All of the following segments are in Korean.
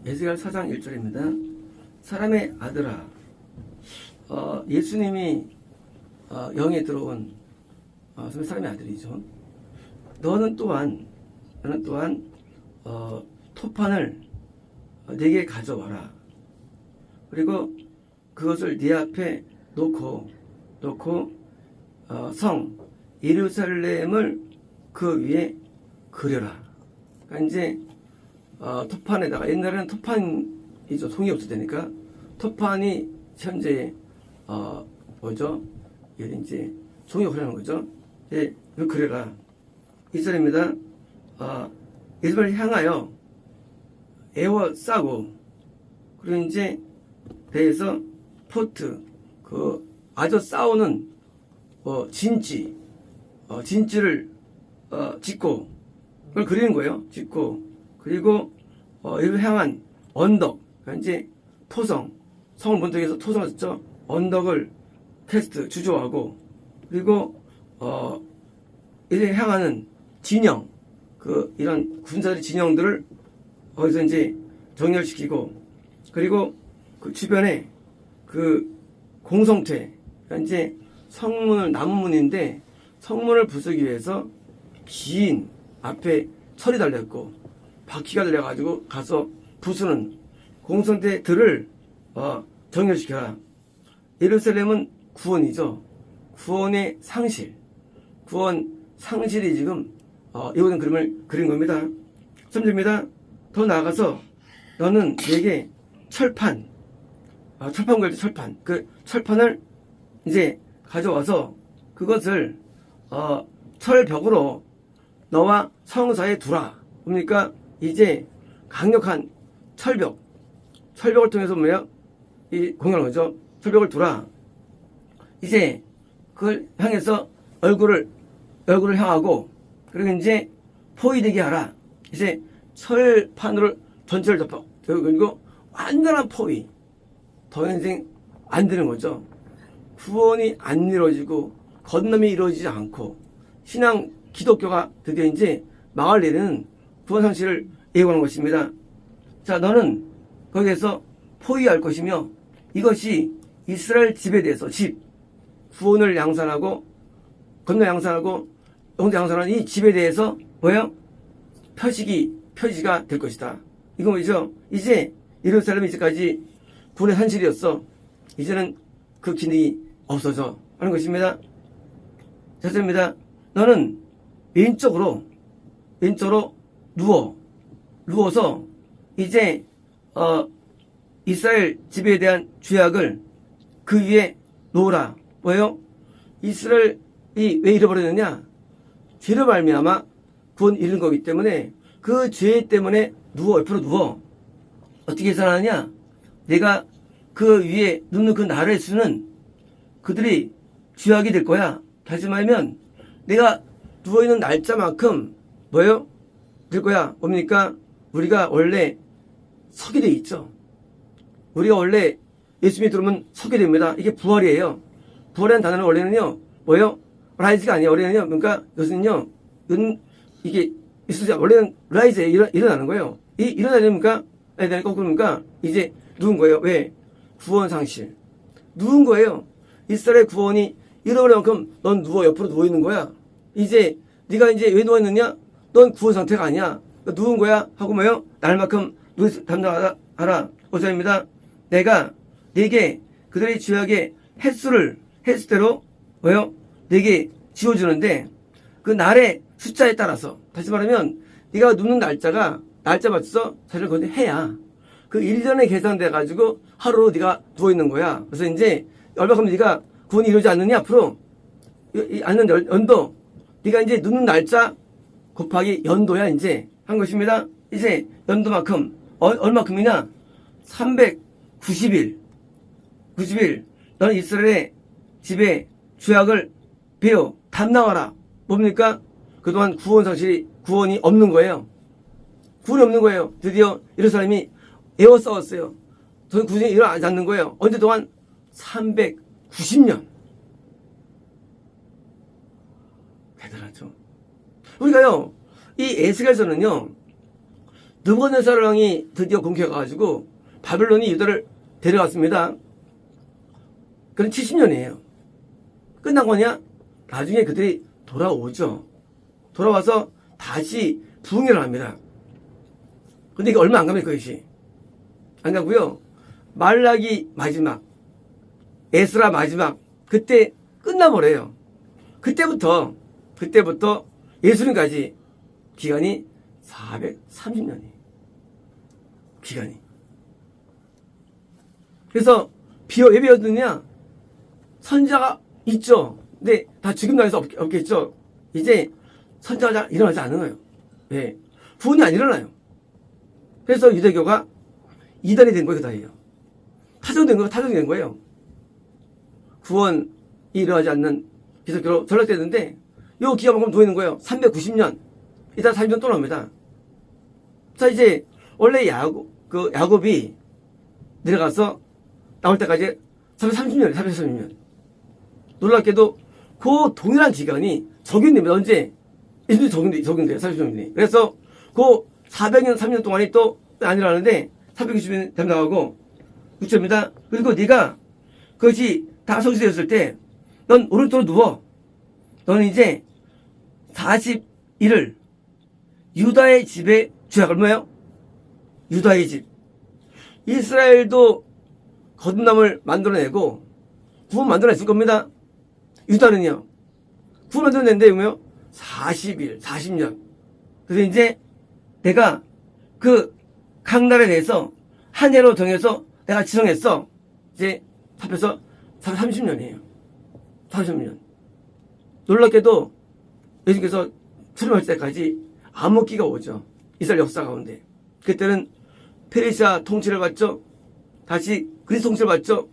에스겔 4장 1절입니다. 사람의 아들아, 예수님이 영에 들어온 사람의 아들이죠. 너는 또한 토판을 네게 가져와라. 그리고 그것을 네 앞에 놓고 성 예루살렘을 그 위에 그려라. 그러니까 이제 토판에다가, 옛날에는 토판이죠. 송이 없을 때니까 토판이 현재 뭐죠? 이제 송이 없으라는 거죠. 예, 이거 그려라. 2절입니다. 예수를 향하여 에워싸고, 그리고 이제 배에서 포트, 아주 싸우는 진지를 짓고, 그걸 그리는 거예요. 짓고, 그리고 이를 향한 언덕, 그러니까 이제 성을 본떠에서 토성을 짓죠. 언덕을 캐스트 주조하고, 그리고 이를 향하는 진영, 이런 군사들의 진영들을 거기서 이제 정렬시키고, 그리고 그 주변에 공성퇴, 그러니까 이제 성문을 나무문인데 성문을 부수기 위해서 긴 앞에 철이 달렸고 바퀴가 달려가지고 가서 부수는 공성대들을 정렬시켜라. 예루살렘은 구원이죠. 구원의 상실, 구원 상실이 지금 이거는 그림을 그린 겁니다. 3절입니다. 더 나아가서 너는 내게 철판 그럴 때 철판, 그 철판을 이제 가져와서 그것을 철벽으로 너와 성 사이에 두라. 그러니까 이제 강력한 철벽을 통해서 뭐예요? 이 공연한 거죠. 철벽을 두라. 이제 그걸 향해서 얼굴을 향하고, 그리고 이제 포위되게 하라. 이제 철판으로 전체를 덮어. 그리고 완전한 포위. 더 이상 안 되는 거죠. 구원이 안 이루어지고 건너이 이루어지지 않고 신앙 기독교가 드디어 이제 망할 일은 구원 상실을 예고하는 것입니다. 자, 너는 거기에서 포위할 것이며, 이것이 이스라엘 집에 대해서 구원을 양산하고 건너 양산하고 영도 양산하는 이 집에 대해서 뭐예요? 표시가 될 것이다. 이거 뭐죠? 이제 예루살렘이 이제까지 구원의 산실이었어. 이제는 그 기능이 없어져 하는 것입니다. 자입니다. 너는 왼쪽으로 누워서 이제 이스라엘 집에 대한 죄악을 그 위에 놓으라. 뭐예요? 이스라엘이 왜 잃어버렸느냐? 죄로 말미암아 구원 잃은 거기 때문에 그 죄 때문에 옆으로 누워. 어떻게 해산하느냐? 내가 그 위에 눕는 그 날의 수는 그들이 죄악이 될 거야. 다시 말하면 내가 누워있는 날짜만큼 뭐예요? 될 거야. 뭡니까? 우리가 원래 서게 돼 있죠. 우리가 원래 예수 믿고 들어오면 서게 됩니다. 이게 부활이에요. 부활이라는 단어는 원래는요, 뭐예요? 라이즈가 아니에요. 원래는요, 그러니까 이것은요, 이게 있으지, 원래는 라이즈에 일어나는 거예요. 일어나려니까, 거꾸로니까 이제 누운 거예요. 왜? 구원 상실. 누운 거예요. 이스라엘 구원이 잃어버릴 만큼 넌 옆으로 누워있는 거야. 이제 네가 이제 왜 누워있느냐? 넌 구원 상태가 아니야. 누운 거야. 하고 뭐예요? 날만큼 담당하라. 5절입니다. 내가 네게 그들의 죄악의 횟수대로 뭐예요? 네게 지워주는데 그 날의 숫자에 따라서, 다시 말하면 네가 눕는 날짜 맞춰서 사실 그건 해야. 그 1년에 계산돼 가지고 하루로 네가 누워 있는 거야. 그래서 이제 얼마큼 네가 구원이 이루어지지 않느냐, 앞으로 않는 연도, 네가 이제 눕는 날짜 곱하기 연도야 이제 한 것입니다. 이제 연도만큼 얼마큼이냐? 390일. 너는 이스라엘의 집에 죄악을 베어 담당하라. 뭡니까? 그동안 구원이 없는 거예요. 구원이 없는 거예요. 드디어 예루살렘이 에워싸웠어요. 전 구원이 일어나지 않는 거예요. 언제 동안? 390년. 대단하죠. 우리가요, 이 에스겔서는요, 느부갓네살 왕이 드디어 공격해가지고 바벨론이 유다를 데려갔습니다. 그건 70년이에요. 끝난 거냐? 나중에 그들이 돌아오죠. 돌아와서 다시 부흥회를 합니다. 근데 이게 얼마 안 가면 그것이 안 가고요. 말라기 마지막, 에스라 마지막, 그때 끝나버려요. 그때부터 예수님까지 기간이 430년이에요. 기간이. 그래서 왜 비워두느냐? 선지자가 있죠. 근데 다 죽임 당해서 없겠죠. 이제 선지자가 일어나지 않는 거예요. 네. 구원이 안 일어나요. 그래서 유대교가 이단이 된 거예요. 그 다예요. 타종이 된 거예요. 구원이 일어나지 않는 기독교로 전락됐는데 요 기간만큼 누워 있는 거예요. 390년. 이따 40년 또 나옵니다. 자, 이제 원래 야곱이 내려가서 나올 때까지 330년. 놀랍게도 그 동일한 기간이 적용됩니다. 언제? 예수님이 적용돼요. 30년이. 그래서 그 400년, 3년 동안이 또 안 일어나는데 390년 되면 나가고 6절입니다. 그리고 네가 그것이 다 성취되었을 때 넌 오른쪽으로 누워. 너는 이제 40일을 유다의 집에 주약을 뭐예요? 유다의 집. 이스라엘도 거듭남을 만들어내고 구원 만들어냈을 겁니다. 유다는요. 구원 만들어낸데 뭐예요? 40일, 40년. 그래서 이제 내가 그 각 나라에 대해서 한 해로 정해서 내가 지정했어. 이제 합해서 30년이에요. 30년. 놀랍게도 예수님께서 출임할 때까지 암흑기가 오죠. 이스라엘 역사 가운데. 그때는 페르시아 통치를 받죠. 다시 그리스 통치를 받죠.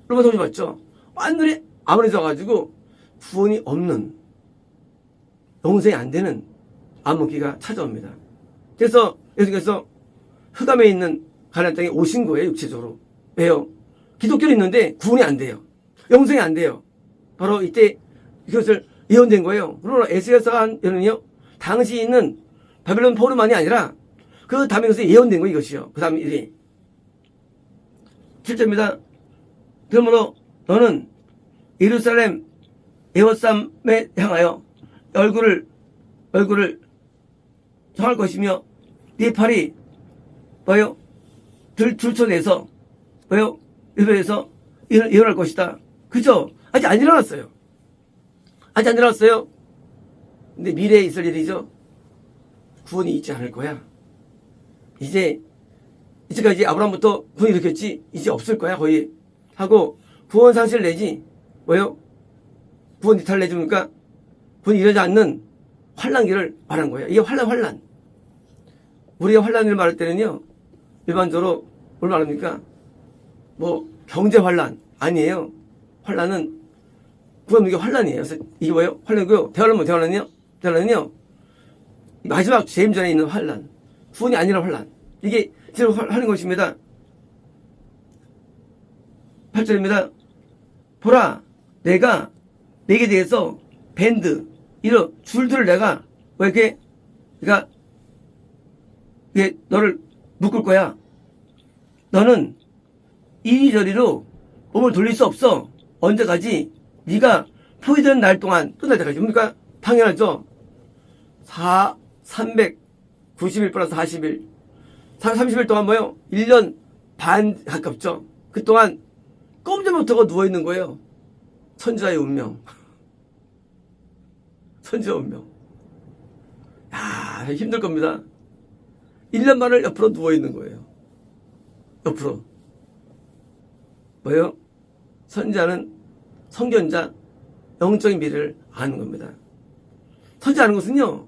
로마 통치를 받죠. 완전히 암울해져가지고 구원이 없는, 영생이 안 되는 암흑기가 찾아옵니다. 그래서 예수님께서 흑암에 있는 가나안 땅에 오신 거예요. 육체적으로. 왜요? 기독교는 있는데 구원이 안 돼요. 영생이 안 돼요. 바로 이때 이것을 예언된 거예요. 그러나 에스겔서가 한 예언은요, 당시 있는 바벨론 포로만이 아니라 그 다음에 것에 예언된 거예요. 이것이요. 그 다음 일이 7절입니다. 그러므로 너는 예루살렘 에워쌈에 향하여 얼굴을 향할 것이며 네 팔이 뭐요? 들쳐내서 뭐요? 일변에서 일어날 것이다. 그죠? 아직 안 일어났어요. 아직 안 일어났어요. 근데 미래에 있을 일이죠. 구원이 있지 않을 거야. 이제까지 아브라함부터 구원이 일으켰지 이제 없을 거야 거의 하고 구원 상실 내지 뭐요? 구원 이탈 내지 뭡니까? 구원이 이러지 않는 환란기를 말한 거예요. 이게 환란. 우리가 환란을 말할 때는요, 일반적으로 뭘 말합니까? 뭐 경제 환란 아니에요. 환란은 구원 이게 환란이에요. 그래서 이게 뭐예요? 환란이고요. 대환란은요 마지막 재임 전에 있는 환란, 구원이 아니라 환란. 이게 지금 하는 것입니다. 8절입니다. 보라, 내가 내게 대해서 밴드, 이런 줄들을 내가 왜 이렇게, 그러니까 이게 너를 묶을 거야. 너는 이리저리로 몸을 돌릴 수 없어. 언제까지? 네가 포위되는 날 동안 끝날 때까지. 뭡니까? 당연하죠. 390일 플러스 40일. 30일 동안 뭐요? 1년 반 가깝죠. 그동안 꼼짝 못하고 누워있는 거예요. 선지자의 운명. 선지자 운명. 야, 힘들 겁니다. 1년 반을 옆으로 누워있는 거예요. 옆으로. 뭐예요? 선지자는 성견자, 영적인 미래를 아는 겁니다. 선지자 아는 것은요,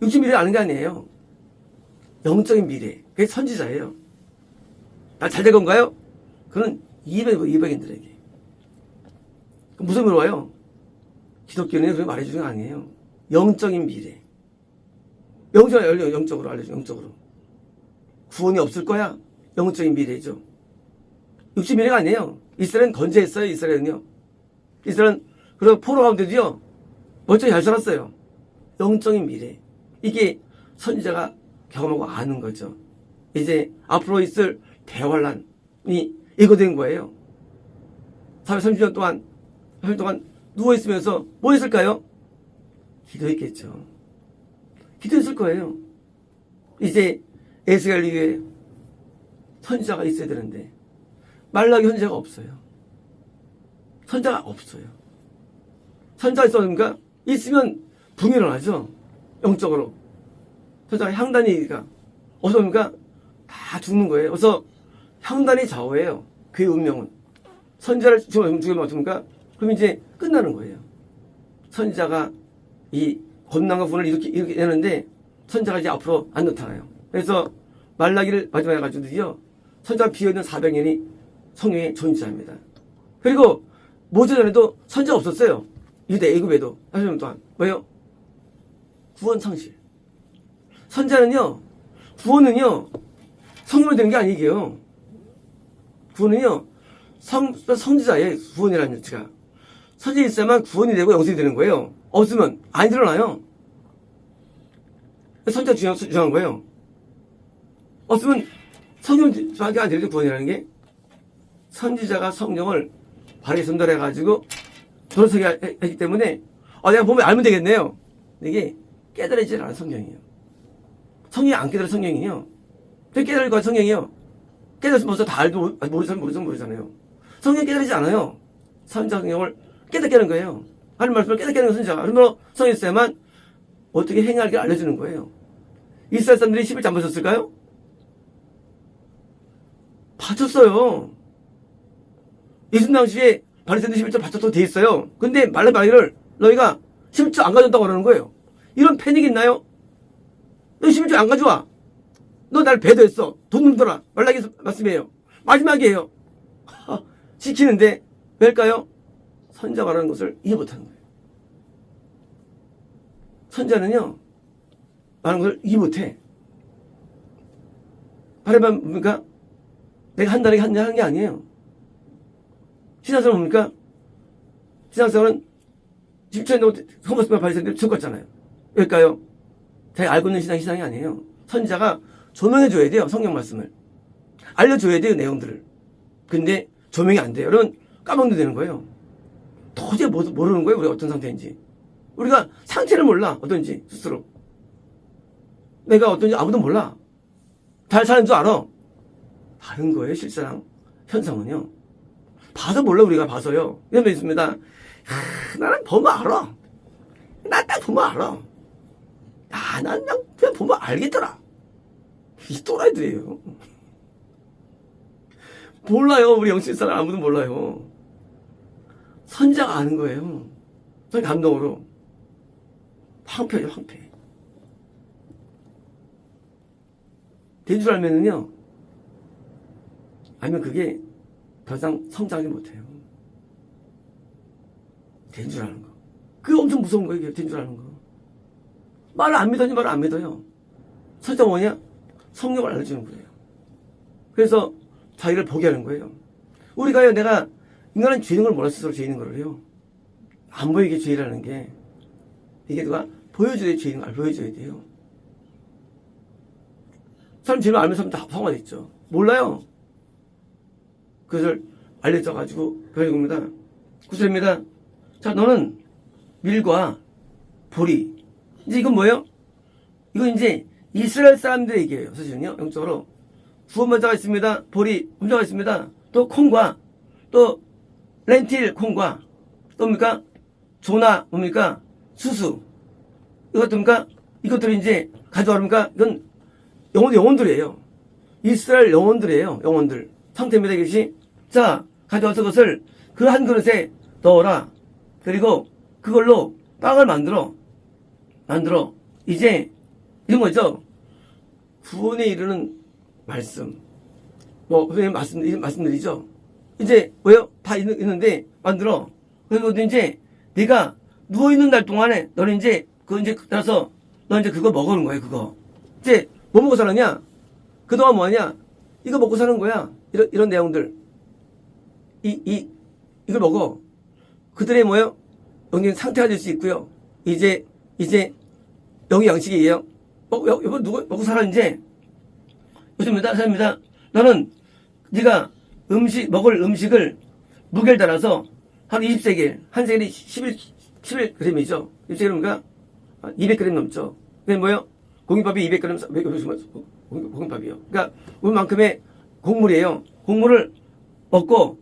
육적 미래를 아는 게 아니에요. 영적인 미래. 그게 선지자예요. 나 잘 될 건가요? 그건 200인들에게. 무슨 의미로 와요? 기독교는 그렇게 말해주는 게 아니에요. 영적인 미래. 영적으로 알려줘, 영적으로. 구원이 없을 거야? 영적인 미래죠. 육적 미래가 아니에요. 이스라엘은 건재했어요, 이스라엘은요. 이스라엘은, 그리고 포로 가운데도요, 멀쩡히 잘 살았어요. 영적인 미래. 이게 선지자가 경험하고 아는 거죠. 이제 앞으로 있을 대환란이 예고된 거예요. 430년 동안 누워있으면서 뭐 했을까요? 기도했겠죠. 기도했을 거예요. 이제 에스겔 위에 선지자가 있어야 되는데 말라기 선지자가 없어요. 선지자가 없어요. 선지자가 있었는가? 있으면 붕이 일어나죠. 영적으로. 선지자가 향단이니까 어디서 옵니까? 다 죽는 거예요. 그래서 향단이 좌우예요. 그의 운명은. 선지자를 죽이면 어떻습니까? 그럼 이제 끝나는 거예요. 선지자가 이 권능과 분을 이렇게 내는데 선지자가 이제 앞으로 안 나타나요. 그래서 말라기를 마지막에 가지고 드디어 선지자가 비어있는 400년이 성령에 존재합니다. 그리고 모세전에도 선지자가 없었어요. 유대 애굽에도 40년 동안. 뭐예요? 구원 성실. 선지자는요, 구원은요, 성령이 되는 게 아니게요. 구원은요, 성지자의 구원이라는 자체가. 선지자 있어야만 구원이 되고 영생이 되는 거예요. 없으면 안 일어나요. 선지자 중요한 거예요. 없으면 성령밖에 안 되는데 구원이라는 게 선지자가 성령을 바르게 전달해가지고 돌아서게 했기 때문에 내가 보면 알면 되겠네요. 이게 깨달아지질 않은 성령이에요. 성령이 안 깨달은 성령이에요. 깨달을 거야 성령이요. 깨달았으면 벌써 다 알도 모르잖아요. 성령이 깨달이지 않아요. 선지자 성령을 깨닫게 하는 거예요. 하는 말씀을 깨닫게 하는 선지자가. 그러므로 성령이 있어야만 어떻게 행할 게 알려주는 거예요. 이스라엘 사람들이 11조 안 보셨을까요? 바쳤어요. 예수님 당시에 바리새인들 11조 바쳤다고 돼 있어요. 근데 말라기를 너희가 11조 안 가져온다고 그러는 거예요. 이런 패닉이 있나요? 너 11조 안 가져와. 너 날 배도했어. 돈 놈들아. 말라기 말씀이에요. 마지막이에요. 지키는데 왜일까요? 선지자가 말하는 것을 이해 못하는 거예요. 선지자는요, 말하는 것을 이해 못해. 바라만 뭡니까? 내가 한 달에 하는 게 아니에요. 신앙생활은 뭡니까? 신앙생활은 10초에 넘어 성모습만 바리새인들 죽었잖아요. 왜일까요? 자기가 알고 있는 신앙이 아니에요. 선지자가 조명해줘야 돼요. 성경 말씀을. 알려줘야 돼요. 내용들을. 근데 조명이 안 돼요. 그러면 까먹는 되는 거예요. 도저히 모르는 거예요. 우리가 어떤 상태인지. 우리가 상태를 몰라. 어떤지 스스로. 내가 어떤지 아무도 몰라. 잘 사는 줄 알아. 다른 거예요. 실상 현상은요. 봐서 몰라. 우리가 봐서요. 이런 거 있습니다. 나는 보면 알아. 나 딱 보면 알아. 난 그냥 보면 알겠더라. 이 또라이들이에요. 몰라요. 우리 영신 사람 아무도 몰라요. 선지자가 아는 거예요. 저 감동으로. 황폐죠, 황폐. 된 줄 알면은요, 알면 그게 더 이상 성장하지 못해요. 된 줄 아는 거. 그게 엄청 무서운 거예요, 된 줄 아는 거. 말을 안 믿더니 말을 안 믿어요. 선지자가 뭐냐? 성령을 알려주는 거예요. 그래서 자기를 보게 하는 거예요. 우리가요, 내가 인간은 죄인 걸 몰라 스스로 죄인인 거를요. 안 보이게 죄라는 게 이게 누가 보여줘야 죄인인 걸 보여줘야 돼요. 사람 죄를 알면서 사람 다 화가 있죠. 몰라요. 그것을 알려줘가지고 그런 겁니다. 9절입니다. 자, 너는 밀과 보리. 이제 이건 뭐예요? 이건 이제 이스라엘 사람들의 얘기예요. 사실은요. 영적으로. 구원받자가 있습니다. 보리, 혼자가 있습니다. 또 콩과 또 렌틸 콩과 또 뭡니까? 조나 뭡니까? 수수. 이것들입니까? 이것들이 이제 가져와니까 이건 영혼들이에요. 이스라엘 영혼들이에요. 영혼들. 상태입니다. 이것이. 자, 가져와서 그것을 그 한 그릇에 넣어라. 그리고 그걸로 빵을 만들어. 이제 이런 거죠. 구원에 이르는 말씀. 선생님 말씀드리죠. 이제 뭐요? 다 있는데 만들어. 그리고 이제 네가 누워 있는 날 동안에 너는 이제 그거 이제 따라서 너 이제 그거 먹는 거야. 그거. 이제 뭐 먹고 살았냐? 그동안 뭐 하냐? 이거 먹고 사는 거야. 이런 내용들. 이걸 먹어. 그들의 뭐요? 영적인 상태가 될 수 있고요. 이제 영의 양식이에요. 여보 누구 먹고 살아 이제. 요즘입니다. 사입니다. 너는 네가 먹을 음식을 무게를 따라서 한 20세겔, 한 세겔이 11g이죠. 20세겔이니까 200g 넘죠. 그게 뭐예요? 공깃밥이 200g, 공깃밥이요. 그러니까 그만큼의 곡물이에요. 곡물을 먹고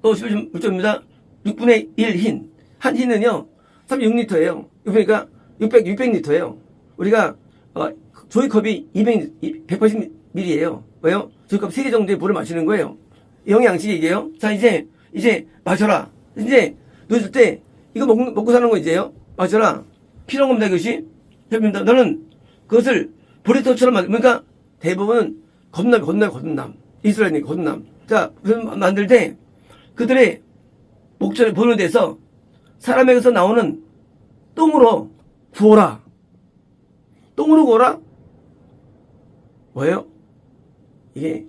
또 11.1입니다. 6분의 1 흰. 한 흰은요, 36리터예요. 그러니까 600리터예요. 우리가 조이컵이 180ml예요. 왜요? 조이컵 3개 정도의 물을 마시는 거예요. 영양식 얘기예요. 자, 이제 마셔라. 이제 누웠을 때 이거 먹고 사는 거 이제요. 마셔라. 필요한 겁니다, 이것이. 협입니다. 너는 그것을 보리떡처럼 그러니까 대부분은 건남. 이스라엘이 건남. 자, 만들 때 그들의 목전에 보는 데서 사람에게서 나오는 똥으로 구워라. 똥으로 구워라? 뭐예요? 이게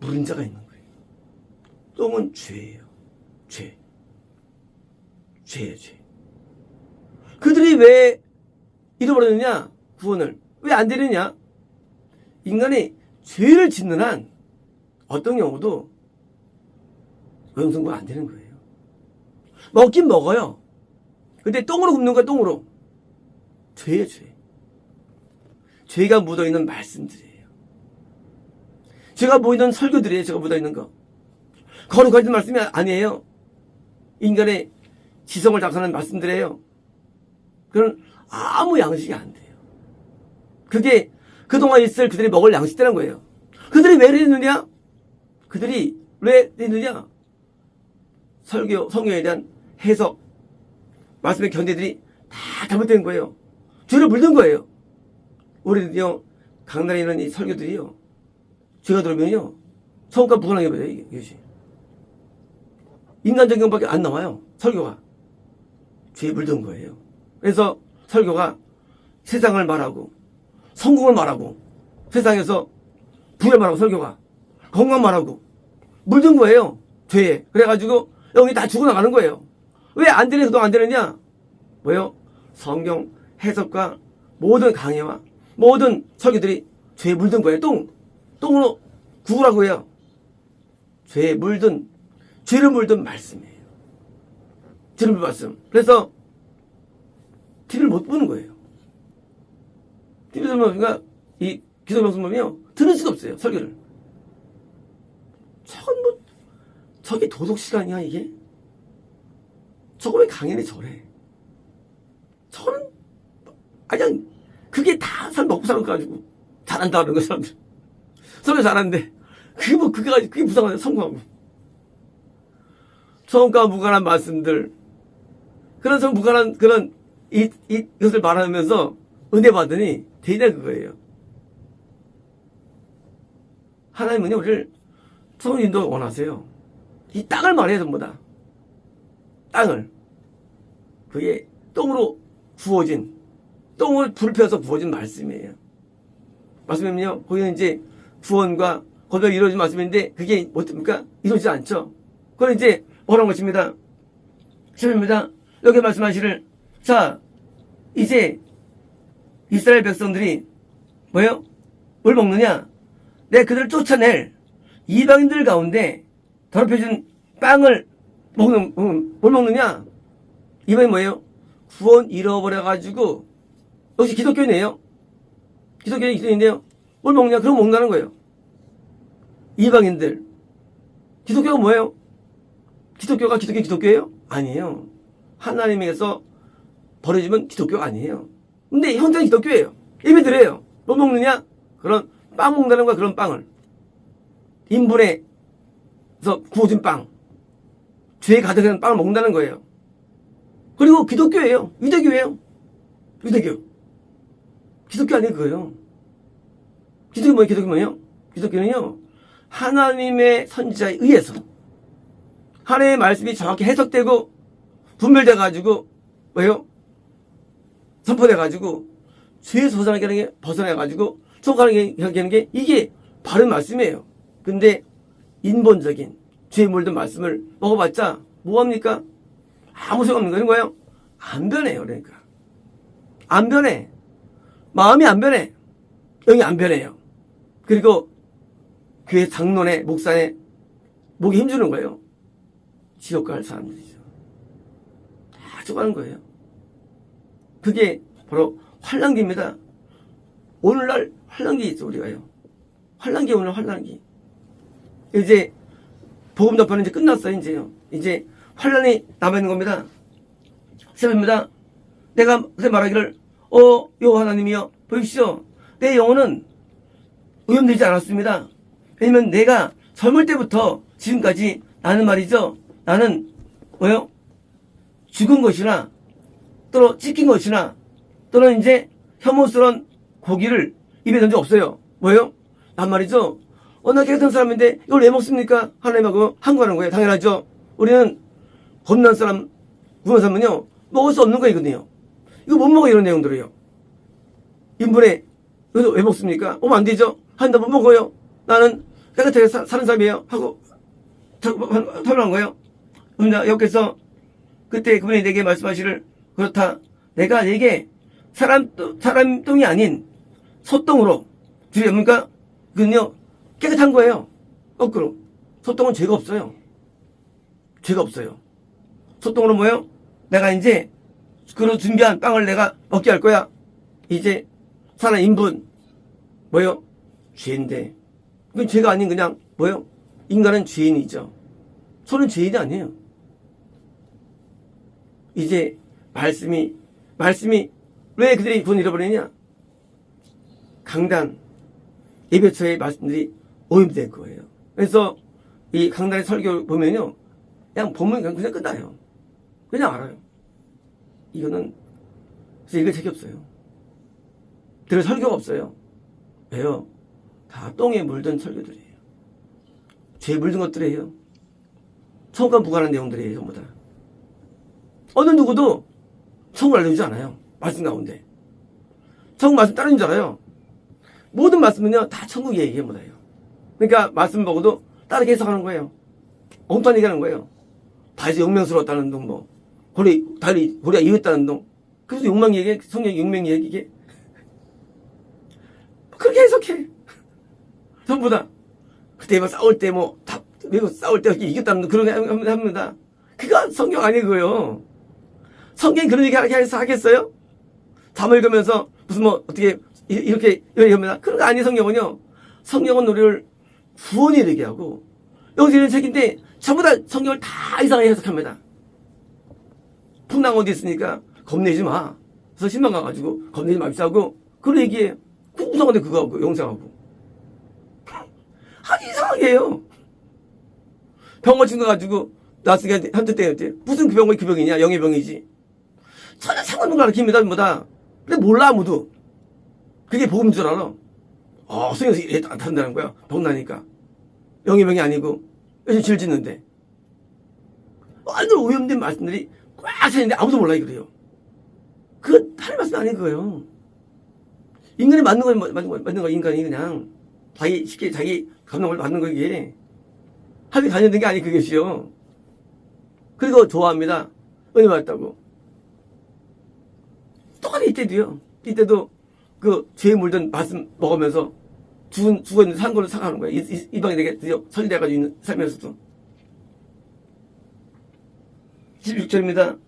물은 자가 있는 거예요. 똥은 죄예요. 죄예요. 그들이 왜 잃어버렸느냐? 구원을. 왜 안 되느냐? 인간이 죄를 짓는 한 어떤 경우도 영성구가 안 되는 거예요. 먹긴 먹어요. 근데 똥으로 굽는 거야, 똥으로. 죄예요, 죄. 죄가 묻어있는 말씀들이에요. 죄가 묻어있는 설교들이에요, 죄가 묻어있는 거. 거룩하지 말씀이 아니에요. 인간의 지성을 작성하는 말씀들이에요. 그건 아무 양식이 안 돼요. 그게 그동안 있을 그들이 먹을 양식이라는 거예요. 그들이 왜 이랬느냐? 그들이 왜 이랬느냐? 성경에 대한 해석, 말씀의 견해들이 다 잘못된 거예요. 죄를 물든 거예요. 우리는요, 강단에 있는 이 설교들이요, 죄가 들어오면요, 처음과 무관하게 봐요, 이것이. 인간적인 것밖에 안 나와요, 설교가. 죄에 물든 거예요. 그래서 설교가 세상을 말하고, 성공을 말하고, 세상에서 부를 말하고, 설교가 건강 말하고, 물든 거예요, 죄에. 그래가지고, 여기 다 죽어나가는 거예요. 왜 안 되는, 그동안 안 되느냐? 뭐요? 성경 해석과 모든 강해와 모든 설교들이 죄에 물든 거예요. 똥으로 구우라고 해요. 죄를 물든 말씀이에요. 죄를 물든 말씀. 그래서 TV를 못 보는 거예요. TV 설명이가 이 기도 방송 보면요, 들을 수가 없어요, 설교를. 저게 도덕 시간이야, 이게? 저거 왜 강연에 저래? 저는 그냥 그게 다 사람 먹고 사는 거 가지고 잘한다 그러는 거, 사람들. 설교 잘하는데 그게 부상하네, 성공하고. 처음과 무관한 말씀들, 그런 무관한 그런 이것을 말하면서 은혜 받으니 되냐, 그거예요. 하나님은요, 우리를 성령 인도 원하세요. 이 땅을 말해요, 전부 다. 땅을. 그게 똥으로 구워진, 똥을 불 펴서 구워진 말씀이에요. 말씀은요, 거기는 이제 구원과 거듭이 이루어진 말씀인데, 그게 어떻습니까? 이루어지지 않죠. 그건 이제 뭐라는 것입니다. 10입니다. 여기 말씀하시를, 자, 이제 이스라엘 백성들이 뭐예요? 뭘 먹느냐? 내가 그들을 쫓아낼 이방인들 가운데 더럽혀진 빵을 뭘 먹느냐? 이방인 뭐예요? 구원 잃어버려가지고, 역시 기독교인이에요. 기독교인인데요. 뭘 먹냐? 그럼 먹는다는 거예요. 이방인들. 기독교가 뭐예요? 기독교가 기독교예요? 아니에요. 하나님에게서 버려지면 기독교가 아니에요. 근데 현재는 기독교예요. 예배드려요. 뭐 먹느냐? 그런 빵 먹는다는 거야, 그런 빵을. 인분에서 구워진 빵. 죄에 가득한 빵을 먹는다는 거예요. 그리고 기독교예요. 유대교예요. 유대교. 기독교 아니에요, 그거예요. 기독교 뭐예요? 기독교는요, 하나님의 선지자에 의해서 하나님의 말씀이 정확히 해석되고 분별돼가지고 뭐예요? 선포돼가지고 죄에서 벗어나가지고 촉하는 게 이게 바른 말씀이에요. 근데 인본적인 죄에 물든 말씀을 먹어봤자 뭐합니까? 아무 소용 없는 거예요. 안 변해요. 그러니까 안 변해. 마음이 안 변해. 영이 안 변해요. 그리고 교회 장로네, 목사네 목에 힘주는 거예요. 지옥 갈 사람들이죠. 다 죽어가는 거예요. 그게 바로 환란기입니다. 오늘날 환란기 있죠, 우리가요. 환란기, 오늘 환란기. 이제 복음 전파는 이제 끝났어요, 이제요. 이제 환란이 남아있는 겁니다. 시작입니다. 내가 말하기를, 여호와 하나님이여, 보십시오. 내 영혼은 오염되지 않았습니다. 왜냐면 내가 젊을 때부터 지금까지 나는 말이죠. 나는 뭐요? 죽은 것이나 또는 찢긴 것이나 또는 이제 혐오스러운 고기를 입에 넣은 적 없어요. 뭐예요? 난 말이죠. 나 깨끗한 사람인데 이걸 왜 먹습니까? 하나님하고 항거하는 거예요. 당연하죠. 우리는 겁난 사람, 구한 사람은요, 먹을 수 없는 거거든요. 이거 못 먹어, 이런 내용들이요. 인분에, 이거 왜 먹습니까? 안 되죠? 한다 못 먹어요. 나는 깨끗하게 사는 사람이에요. 하고, 털어놓은 거예요. 그러니까 여기서 그때 그분이 내게 말씀하시를, 그렇다. 내가 내게 사람 똥이 아닌 소똥으로 드려니까 그건요, 깨끗한 거예요. 거꾸로. 소똥은 죄가 없어요. 죄가 없어요. 소똥으로 뭐예요? 내가 이제 그로 준비한 빵을 내가 먹게 할 거야. 이제 사람 인분 뭐예요? 죄인데. 그건 죄가 아닌 그냥 뭐예요? 인간은 죄인이죠. 소는 죄인이 아니에요. 이제 말씀이 왜 그들이 구원 잃어버리냐? 강단 예배처의 말씀들이 오염된 거예요. 그래서 이 강단의 설교 보면요, 그냥 보면 그냥 끝나요. 그냥 알아요. 이거는 그래서 읽을 책이 없어요. 들을 설교가 없어요. 왜요? 다 똥에 물든 설교들이에요. 죄에 물든 것들이에요. 천국과 무관한 내용들이에요. 전부 다. 어느 누구도 천국을 알려주지 않아요. 말씀 가운데. 천국 말씀 따르는 줄 알아요. 모든 말씀은요, 다 천국 얘기해 못해요. 그러니까 말씀 보고도 다르게 해석하는 거예요. 엉뚱한 얘기하는 거예요. 다시 용맹스러웠다는 둥, 고리가 이겼다는 둥. 그래서 욕망 얘기, 성경 용맹 얘기게. 그렇게 해석해. 전부 다. 그때 싸울 때 미국 싸울 때 이겼다는 둥, 그런 거 합니다. 그거 성경 아니고요. 성경이 그런 얘기 하겠어요? 잠을 읽으면서 무슨 어떻게 이렇게 얘기합니다. 그런 거 아니에요. 성경은 우리를 구원에 이르게 하고, 여기서 이런 책인데 전부 다 성경을 다 이상하게 해석합니다. 풍랑 어디 있으니까 겁내지 마. 그래서 신방 가가지고 겁내지 맙시다 하고 그런 얘기해요. 구성한데 그거 하고 영상하고 아주 이상하게 해요. 병원 친구 가지고 나스게 한테 때였대. 무슨 그 병이냐? 영의 병이지. 전혀 상관없는 걸 가르칩니다. 전부 다. 근데 몰라 아무도. 그게 복음인 줄 알아. 성경에서 이래 한다는 거야. 병나니까. 영의 병이 아니고 요즘 질 짓는데. 완전 오염된 말씀들이 꽉 차있는데 아무도 몰라 이거래요. 그거 다른 말씀 아닌 거예요. 인간이 맞는 거 인간이 그냥 쉽게 자기 감동을 맞는 거 이게 합의 관련된 게 아니 그것이요. 그리고 좋아합니다. 은혜 받았다고. 똑같이 이때도 그 죄에 물든 말씀 먹으면서 죽어 있는 산 거를 사가는 거야. 이 방에 내게 드디어 설계돼가지고 있는 삶에서도. 16절입니다.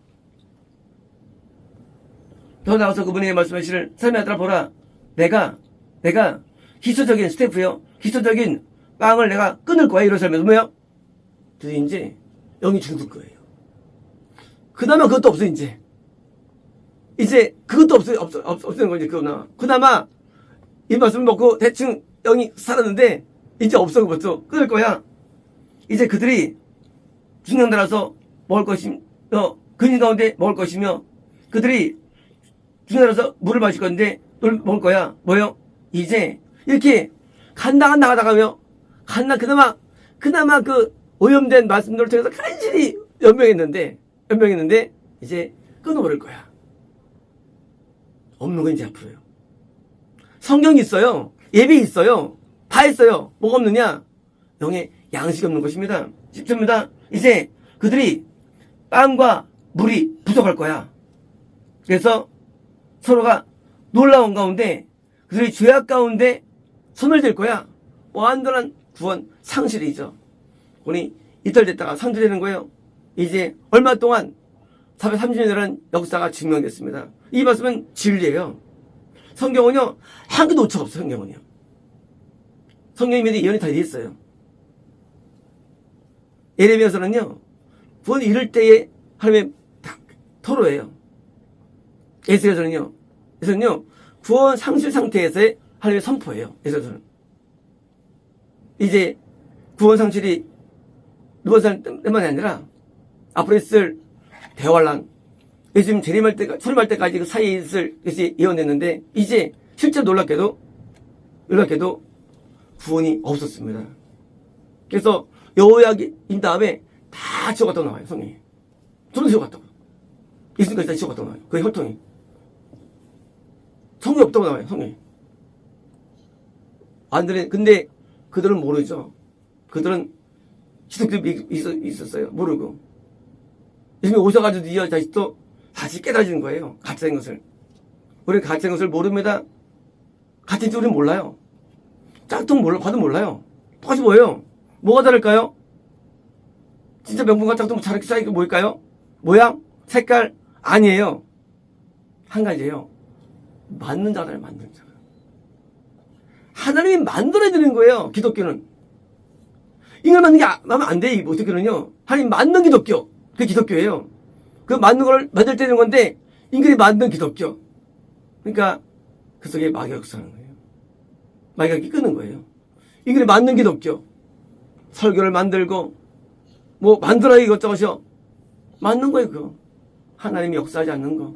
더 나가서 그분에게 말씀하시를 삶의 아들아 보라. 내가 기초적인 스태프요. 기초적인 빵을 내가 끊을 거야. 이런 삶에서 뭐야? 드디어 이제 영이 죽을 거예요. 그나마 그것도 없어 이제 그것도 없어지는 거지. 그나마 이 말씀 먹고 대충 영이 살았는데 이제 없어. 그것도 끊을 거야. 이제 그들이 중년달아서 먹을 것이며 근인 가운데 먹을 것이며 그들이 중년달아서 물을 마실 건데 물 먹을 거야. 뭐요? 이제 이렇게 간당간당하다가며 그나마 그 오염된 말씀들을 통해서 간신히 연명했는데 이제 끊어버릴 거야. 없는 건 이제 앞으로요. 성경이 있어요. 예배 있어요. 다 있어요. 뭐가 없느냐? 영의 양식이 없는 것입니다. 10절입니다. 이제 그들이 빵과 물이 부족할 거야. 그래서 서로가 놀라운 가운데 그들이 죄악 가운데 소멸될 거야. 완전한 구원 상실이죠. 본이 이탈됐다가 상실되는 거예요. 이제 얼마 동안 430년이라는 역사가 증명됐습니다. 이 말씀은 진리예요. 성경은요, 한 개도 오차 없어요. 성경은요. 성경이 미리 예언이 다 돼 있어요. 예레미야서는요, 구원이 이를 때에 하나님의 토로예요. 에스겔서는요, 구원 상실 상태에서의 하나님의 선포예요. 에스겔서는. 이제 구원 상실이 누가 때만이 아니라 앞으로 있을 대환란, 예수님 재림할 때, 소림할 때까지 그 사이에 있을 것이 예언됐는데 이제 실제 놀랍게도 구원이 없었습니다. 그래서 여호야긴 다음에 다 지워갔다고 나와요. 성경이. 전부 지워갔다고. 예수님까지 다 지워갔다고 나와요. 그 혈통이. 성경이 없다고 나와요. 성경이. 근데 그들은 모르죠. 그들은 기독교도 있었어요. 모르고. 예수님이 오셔가지고 이 다시 깨달아지는 거예요. 가짜인 것을. 우리는 가짜인 것을 모릅니다. 가짜인지 우리는 몰라요. 짝퉁 봐도 몰라요. 똑같이 뭐예요? 뭐가 다를까요? 진짜 명품과 짝퉁 차이가 차이가 뭘까요? 모양? 색깔? 아니에요. 한 가지예요. 맞는 자를 만드는 자. 하나님이 만들어드리는 거예요. 기독교는. 인간 만든 게 마음에 안 돼. 기독교는요. 하나님 만든 기독교. 그게 기독교예요. 그 만든 걸 만들 때는 건데 인간이 만든 기독교. 그러니까 그 속에 마귀가 역사하는 거예요. 마귀가 끄는 거예요. 인간이 만든 기독교. 설교를 만들고 뭐 만들어야 이것저것이요. 만든 거예요. 그거. 하나님이 역사하지 않는 거.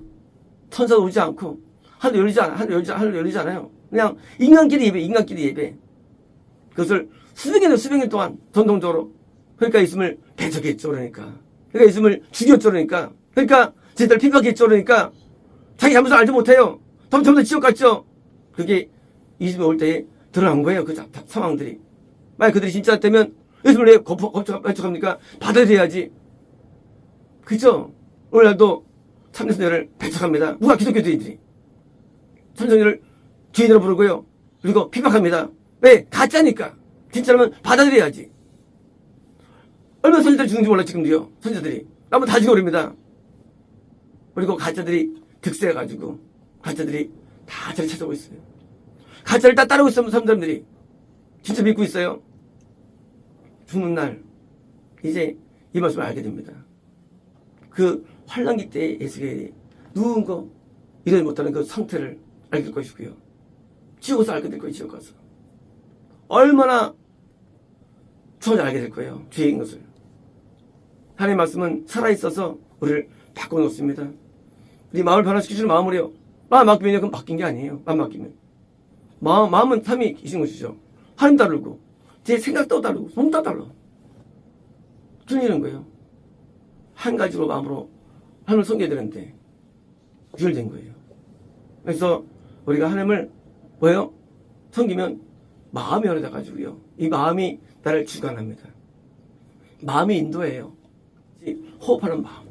천사도 오지 않고 하늘 열리지 않아요. 그냥 인간끼리 예배. 그것을 수백 년 동안 전통적으로. 그러니까 예수님을 배척했죠. 그러니까 예수님을 죽였죠. 그러니까 제자들 핍박했죠. 그러니까 자기 잘못을 알지 못해요. 전부 다 지옥 갔죠. 그게 예수님이 올 때에 드러난 거예요. 그 상황들이. 만약 그들이 진짜 되면 예수님을 왜 배척합니까? 받아들여야지. 그죠? 오늘날도 참전선녀를 배척합니다. 누가 기독교인들이. 참전선녀를 죄인으로 부르고요. 그리고 핍박합니다. 왜? 가짜니까. 진짜라면 받아들여야지. 얼마나 선지자들이 죽는지 몰라 지금도요. 선지자들이. 한번 다 죽어버립니다. 그리고 가짜들이 득세해가지고 가짜들이 다 저를 찾아오고 있어요. 가짜를 다 따르고 있어요. 사람들이. 진짜 믿고 있어요. 죽는 날 이제 이 말씀을 알게 됩니다. 그 환란기 때의 에스겔이 누군가 이러지 못하는 그 상태를 알게 될 것이고요. 지옥에서 알게 될 거예요. 지옥 가서. 얼마나 추운지 알게 될 거예요. 죄인 것을. 하나님의 말씀은 살아있어서 우리를 바꿔놓습니다. 우리 마음을 변화시키시는 마음으로요. 마음 맡기면 그건 바뀐 게 아니에요. 마음 맡기면. 마음은 삶이 계신 것이죠. 하나님 다르고 제 생각도 다르고 몸 다 달라. 틀리는 거예요. 한 가지로 마음으로 하나님을 섬겨야 되는데 유혈된 거예요. 그래서 우리가 하나님을 뭐예요? 섬기면 마음이 열어져가지고요. 이 마음이 나를 주관합니다. 마음이 인도예요. 호흡하는 마음.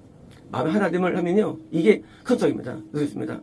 마음이 하나됨을 하면요. 이게 컨셉입니다. 그렇습니다.